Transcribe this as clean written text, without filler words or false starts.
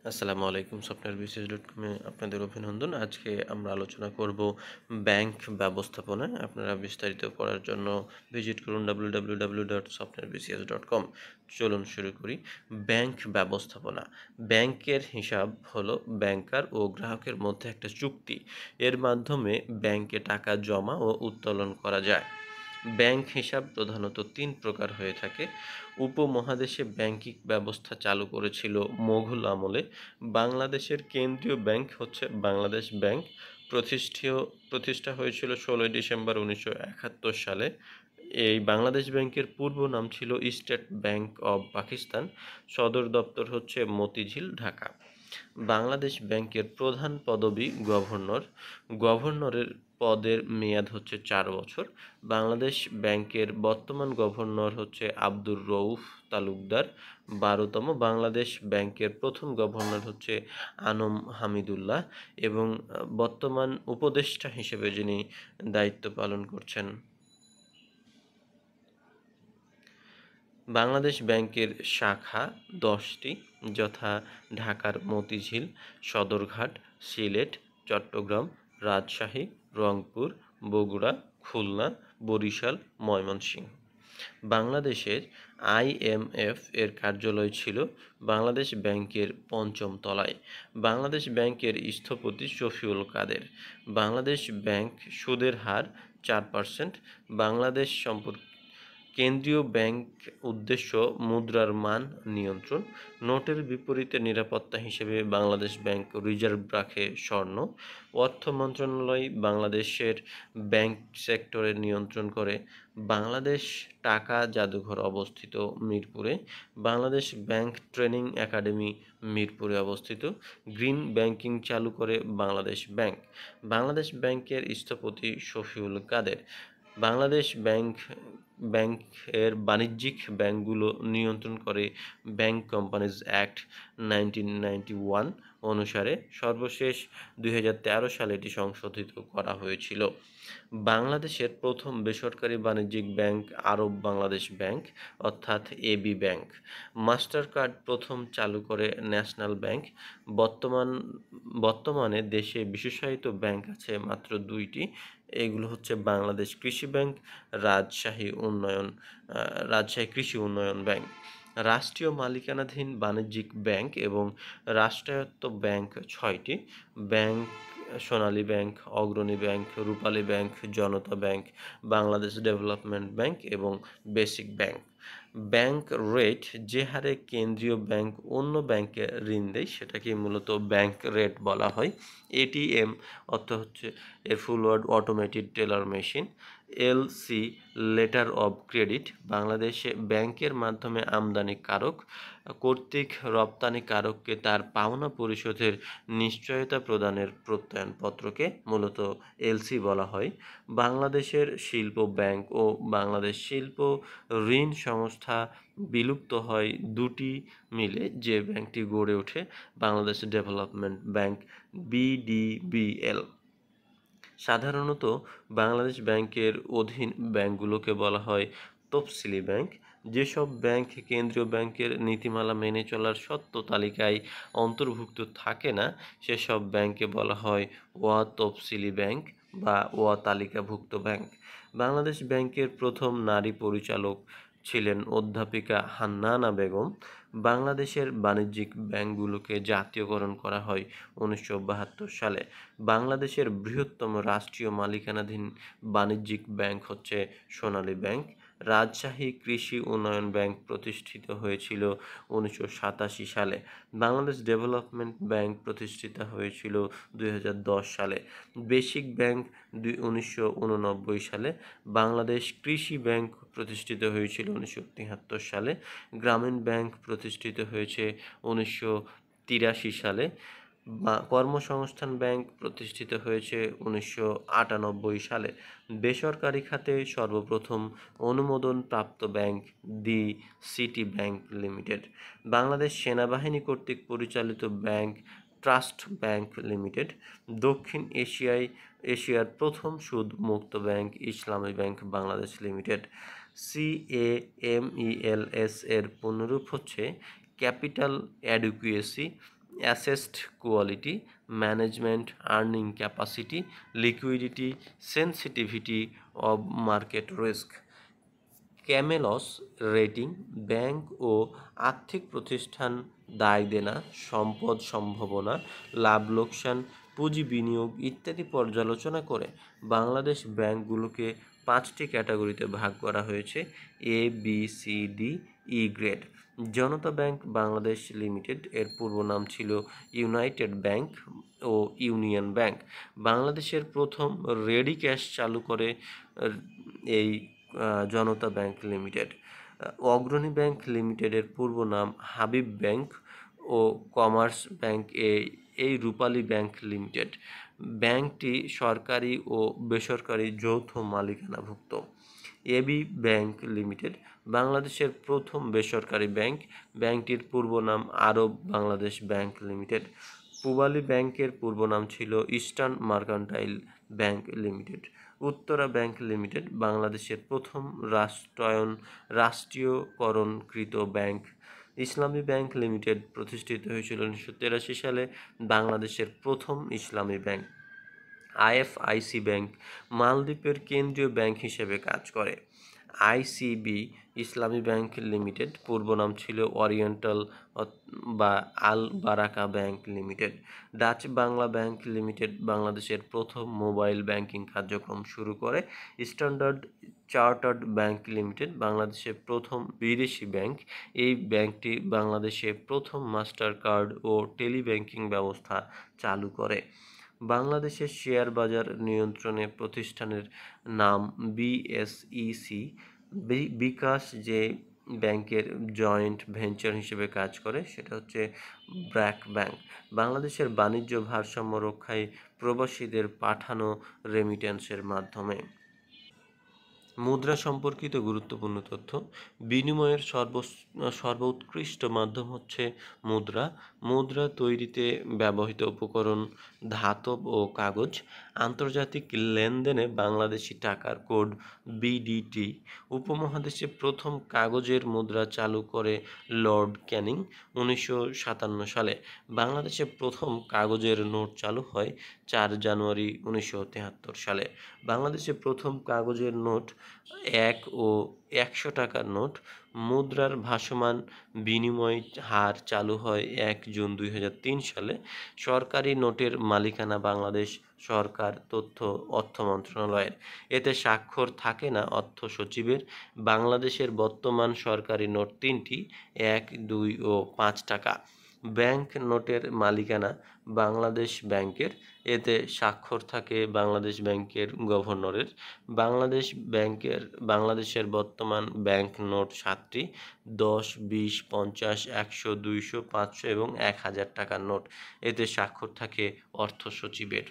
আসসালামু আলাইকুম। সফটওয়্যার বিসিএস.কম আপনাদের অভিনন্দন। আজকে আমরা আলোচনা করব ব্যাংক ব্যবস্থাপনা। আপনারা বিস্তারিত পড়ার জন্য ভিজিট করুন www.softwarebcs.com। চলুন শুরু করি। ব্যাংক ব্যবস্থাপনা। ব্যাংকের হিসাব হলো ব্যাংকার ও গ্রাহকের মধ্যে একটা চুক্তি। এর মাধ্যমে ব্যাংকে টাকা জমা ও উত্তোলন করা যায়। ব্যাংক হিসাব প্রধানত ৩ প্রকার হয়ে থাকে। উপমহাদেশে ব্যাংকিং ব্যবস্থা চালু করেছিল মোঘল আমলে। বাংলাদেশের কেন্দ্রীয় ব্যাংক হচ্ছে বাংলাদেশ ব্যাংক। প্রতিষ্ঠা হয়েছিল ১৬ই ডিসেম্বর ১৯৭১ সালে। এই বাংলাদেশ ব্যাংকের পূর্ব নাম ছিল স্টেট ব্যাংক অব পাকিস্তান। সদর দপ্তর হচ্ছে মতিঝিল, ঢাকা। বাংলাদেশ ব্যাংকের প্রধান পদবি গভর্নর। গভর্নরের পদের মেয়াদ হচ্ছে ৪ বছর। বাংলাদেশ ব্যাংকের বর্তমান গভর্নর হচ্ছে আব্দুর রউফ তালুকদার, ১২তম। বাংলাদেশ ব্যাংকের প্রথম গভর্নর হচ্ছে আনম হামিদুল্লাহ এবং বর্তমান উপদেষ্টা হিসেবে যিনি দায়িত্ব পালন করছেন। বাংলাদেশ ব্যাংকের শাখা ১০টি, যথা ঢাকার মতিঝিল, সদরঘাট, সিলেট, চট্টগ্রাম, রাজশাহী, রংপুর, বগুড়া, খুলনা, বরিশাল, ময়মনসিংহ। বাংলাদেশের আইএমএফ এর কার্যালয় ছিল বাংলাদেশ ব্যাংকের ৫ম তলায়। বাংলাদেশ ব্যাংকের স্থপতি শফিউল কাদের। বাংলাদেশ ব্যাংক সুদের হার ৪%। বাংলাদেশ সম্পর্কে কেন্দ্রীয় ব্যাংক উদ্দেশ্য মুদ্রার মান নিয়ন্ত্রণ। নোটের বিপরীতে নিরাপত্তা হিসেবে বাংলাদেশ ব্যাংক রিজার্ভ রাখে স্বর্ণ। অর্থ মন্ত্রণালয় বাংলাদেশের ব্যাংক সেক্টরের নিয়ন্ত্রণ করে। বাংলাদেশ টাকা জাদুঘর অবস্থিত মিরপুরে। বাংলাদেশ ব্যাংক ট্রেনিং একাডেমি মিরপুরে অবস্থিত। গ্রিন ব্যাংকিং চালু করে বাংলাদেশ ব্যাংক। বাংলাদেশ ব্যাংকের স্থপতি শফিউল কাদের। বাংলাদেশ ব্যাংকের বাণিজ্যিক ব্যাংকগুলো নিয়ন্ত্রণ করে ব্যাংক কোম্পানিজ অ্যাক্ট 1991 অনুসারে। সর্বশেষ ২০১৩ সালে এটি সংশোধিত করা হয়েছিল। বাংলাদেশের প্রথম বেসরকারি বাণিজ্যিক ব্যাংক আরব বাংলাদেশ ব্যাংক, অর্থাৎ এবি ব্যাংক। মাস্টার কার্ড প্রথম চালু করে ন্যাশনাল ব্যাংক। বর্তমানে দেশে বিশেষায়িত ব্যাংক আছে মাত্র ২টি। এগুলো হচ্ছে বাংলাদেশ কৃষি ব্যাংক, রাজশাহী কৃষি উন্নয়ন ব্যাংক। রাষ্ট্রীয় মালিকানাধীন বাণিজ্যিক ব্যাংক এবং রাষ্ট্রায়ত্ত ব্যাংক ৬টি। ব্যাংক সোনালী ব্যাংক, অগ্রণী ব্যাংক, রূপালী ব্যাংক, জনতা ব্যাংক, বাংলাদেশ ডেভেলপমেন্ট ব্যাংক এবং বেসিক ব্যাংক। ব্যাংক রেট, যে হারে কেন্দ্রীয় ব্যাংক অন্য ব্যাংকে ঋণ দেয় সেটাকে মূলত ব্যাংক রেট বলা হয়। এটিএম অর্থ হচ্ছে এর full word automated teller machine. LC, letter of credit, বাংলাদেশে ব্যাংকের মাধ্যমে আমদানিকারক কর্তৃক রপ্তানিকারককে তার পাওনা পরিশোধের নিশ্চয়তা প্রদানের প্রত্যয়নপত্রকে মূলত এলসি বলা হয়। বাংলাদেশের শিল্প ব্যাংক ও বাংলাদেশ শিল্প ঋণ সংস্থা বিলুপ্ত হয় দুটি মিলে যে ব্যাংকটি গড়ে ওঠে বাংলাদেশ ডেভেলপমেন্ট ব্যাংক, বিডিবিএল। সাধারণত বাংলাদেশ ব্যাংকের অধীন ব্যাংকগুলোকে বলা হয় তফসিলি ব্যাংক। যেসব ব্যাংক কেন্দ্রীয় ব্যাংকের নীতিমালা মেনে চলার সত্ত্ব তালিকায় অন্তর্ভুক্ত থাকে না সেসব ব্যাংককে বলা হয় অতফসিলি ব্যাংক বা অতালিকাভুক্ত ব্যাংক। বাংলাদেশ ব্যাংকের প্রথম নারী পরিচালক ছিলেন অধ্যাপিকা হান্নানা বেগম। বাংলাদেশের বাণিজ্যিক ব্যাংকগুলোকে জাতীয়করণ করা হয় ১৯৭২ সালে। বাংলাদেশের বৃহত্তম রাষ্ট্রীয় মালিকানাধীন বাণিজ্যিক ব্যাংক হচ্ছে সোনালী ব্যাংক। রাজশাহী কৃষি উন্নয়ন ব্যাংক প্রতিষ্ঠিত হয়েছিল ১৯৮৭ সালে। বাংলাদেশ ডেভেলপমেন্ট ব্যাংক প্রতিষ্ঠিত হয়েছিল ২০১০ সালে। বেসিক ব্যাংক ১৯৮৯ সালে। বাংলাদেশ কৃষি ব্যাংক প্রতিষ্ঠিত হয়েছিল ১৯৭৩ সালে। গ্রামীণ ব্যাংক প্রতিষ্ঠিত হয়েছে ১৯৮৩ সালে। কর্মসংস্থান ব্যাংক প্রতিষ্ঠিত হয়েছে ১৯৯৮ সালে। বেসরকারি খাতে সর্বপ্রথম অনুমোদনপ্রাপ্ত bank the city bank limited. Bangladesh সেনাবাহিনী কর্তৃক পরিচালিত ব্যাংক ট্রাস্ট ব্যাংক লিমিটেড। দক্ষিণ এশিয়ার প্রথম সুদ মুক্ত bank Islami bank Bangladesh limited. CAMELS এর পুনরূপ হচ্ছে capital adequacy asset quality, management, earning capacity, liquidity, sensitivity of market risk. CAMELS rating, bank ও আর্থিক প্রতিষ্ঠান দায় দেনা, সম্পদ সম্ভাবনা, লাভ লোকসান, পুঁজি বিনিয়োগ ইত্যাদি পর্যালোচনা করে বাংলাদেশ ব্যাংকগুলোকে 5টি ক্যাটাগরিতে ভাগ করা হয়েছে: এ, বি, সি, ডি, ই গ্রেড। জনতা ব্যাংক বাংলাদেশ লিমিটেড, এর পূর্ব নাম ছিল ইউনাইটেড ব্যাংক ও ইউনিয়ন ব্যাংক, বাংলাদেশের প্রথম রেডি ক্যাশ চালু করে এই জনতা ব্যাংক লিমিটেড। অগ্রণী ব্যাংক লিমিটেডের পূর্ব নাম হাবিব ব্যাংক ও কমার্স ব্যাংক এই রূপালী ব্যাংক লিমিটেড। ব্যাংকটি সরকারি ও বেসরকারি যৌথ মালিকানাভুক্ত। এবি ব্যাংক লিমিটেড বাংলাদেশের প্রথম বেসরকারি ব্যাংক, ব্যাংকটির পূর্ব নাম Arab Bangladesh bank limited. Pubali ব্যাংকের পূর্ব নাম ছিল Eastern Mercantile bank limited. Uttara bank limited বাংলাদেশের প্রথম রাষ্ট্রীয়করণকৃত ব্যাংক। ইসলামী ব্যাংক লিমিটেড প্রতিষ্ঠিত হয়েছিল 1983 সালে, বাংলাদেশের প্রথম ইসলামী ব্যাংক। আইএফআইসি ব্যাংক মালদ্বীপের কেন্দ্রীয় ব্যাংক হিসেবে কাজ করে। আইসিবি ইসলামী ব্যাংক লিমিটেড পূর্ব নাম ছিল ওরিয়েন্টাল বা Al Baraka bank limited. Dutch Bangla bank limited বাংলাদেশের প্রথম মোবাইল ব্যাংকিং কার্যক্রম শুরু করে। স্ট্যান্ডার্ড চার্টার্ড ব্যাংক লিমিটেড বাংলাদেশের প্রথম বিদেশি ব্যাংক। এই ব্যাংকটি বাংলাদেশে প্রথম মাস্টার কার্ড ও টেলি ব্যাংকিং ব্যবস্থা চালু করে। বাংলাদেশের শেয়ার বাজার নিয়ন্ত্রণে প্রতিষ্ঠানের নাম বিএসইসি। বিকাশ যে ব্যাংকের জয়েন্ট ভেঞ্চার হিসেবে কাজ করে সেটা হচ্ছে ব্র্যাক ব্যাংক। বাংলাদেশের বাণিজ্য ভারসাম্য রক্ষায় প্রবাসীদের পাঠানো রেমিটেন্সের মাধ্যমে। মুদ্রা সম্পর্কিত গুরুত্বপূর্ণ তথ্য: বিনিময়ের সর্বোৎকৃষ্ট মাধ্যম হচ্ছে মুদ্রা। মুদ্রা তৈরিতে ব্যবহৃত উপকরণ ধাতব ও কাগজ। আন্তর্জাতিক লেনদেনে বাংলাদেশি টাকার কোড বিডিটি। উপমহাদেশে প্রথম কাগজের মুদ্রা চালু করে লর্ড ক্যানিং 1957 সালে। বাংলাদেশে প্রথম কাগজের নোট চালু হয় 4 জানুয়ারি 1973 সালে। বাংলাদেশে প্রথম কাগজের নোট 1 ও 100 টাকার নোট। মুদ্রার ভাসমান বিনিময় হার চালু হয় 1 জুন 2003 সালে। সরকারি নোটের মালিকানা বাংলাদেশ সরকার অর্থ মন্ত্রণালয়ের। এতে স্বাক্ষর থাকে না অর্থ সচিবের। বাংলাদেশের বর্তমান সরকারি নোট 3টি: 1, 2 ও 5 টাকা। ব্যাংক নোটের মালিকানা বাংলাদেশ ব্যাংকের। এতে স্বাক্ষর থাকে বাংলাদেশ ব্যাংকের গভর্নরের। বাংলাদেশের বর্তমান ব্যাংক নোট 7টি: 10, 20, 50, 100, 200, 500 এবং 1000 টাকার নোট। এতে স্বাক্ষর থাকে অর্থ সচিবের।